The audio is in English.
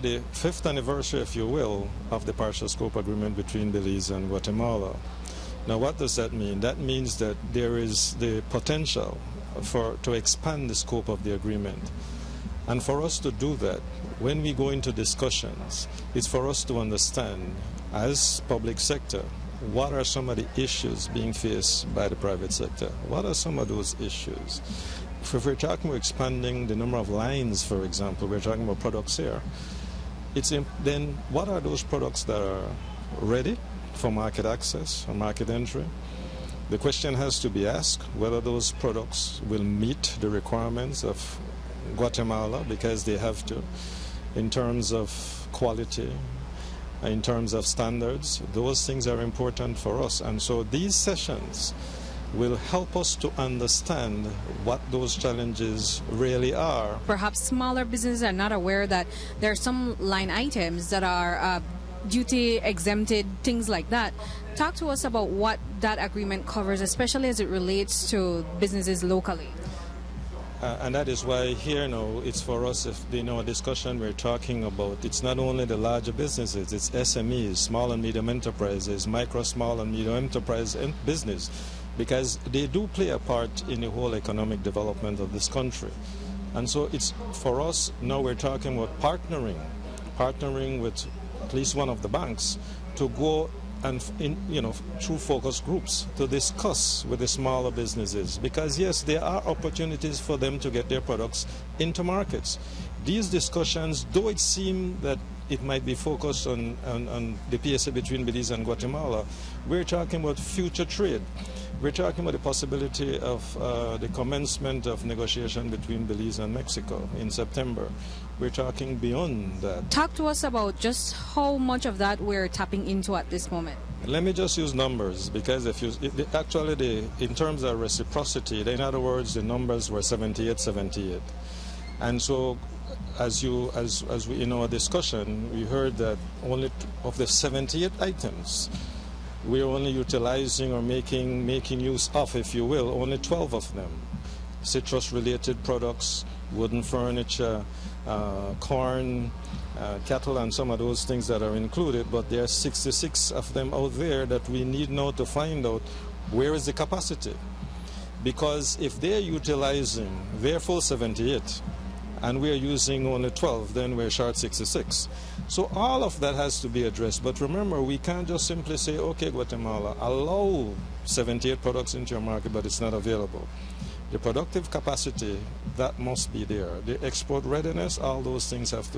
the 5th anniversary, if you will, of the partial scope agreement between Belize and Guatemala. Now, what does that mean? That means that there is the potential to expand the scope of the agreement. And for us to do that, when we go into discussions, it's for us to understand, as public sector, what are some of the issues being faced by the private sector? What are some of those issues? If we're talking about expanding the number of lines, for example, we're talking about products here. Then what are those products that are ready for market access or market entry? The question has to be asked whether those products will meet the requirements of Guatemala, because they have to, in terms of quality, in terms of standards. Those things are important for us. And so these sessions will help us to understand what those challenges really are. Perhaps smaller businesses are not aware that there are some line items that are duty exempted, things like that. Talk to us about what that agreement covers, especially as it relates to businesses locally. And that is why here now it's for us, if in our discussion we're talking about, it's not only the larger businesses, it's SMEs, small and medium enterprises, micro, small and medium enterprise and business, because they do play a part in the whole economic development of this country. And so it's for us now we're talking about partnering with at least one of the banks to go and through focus groups to discuss with the smaller businesses, because yes, there are opportunities for them to get their products into markets. These discussions, though it seems that it might be focused on the PSA between Belize and Guatemala, we're talking about future trade. We're talking about the possibility of the commencement of negotiation between Belize and Mexico in September. We're talking beyond that. Talk to us about just how much of that we're tapping into at this moment. Let me just use numbers, because in terms of reciprocity, in other words, the numbers were 78. And so as we in our discussion, we heard that only of the 78 items, we're only utilizing or making use of, if you will, only 12 of them. Citrus-related products, wooden furniture, corn, cattle, and some of those things that are included, but there are 66 of them out there that we need now to find out where is the capacity. Because if they're utilizing their full 78, and we're using only 12, then we're short 66. So all of that has to be addressed. But remember, we can't just simply say, okay, Guatemala, allow 78 products into your market, but it's not available. The productive capacity, that must be there. The export readiness, all those things have to be.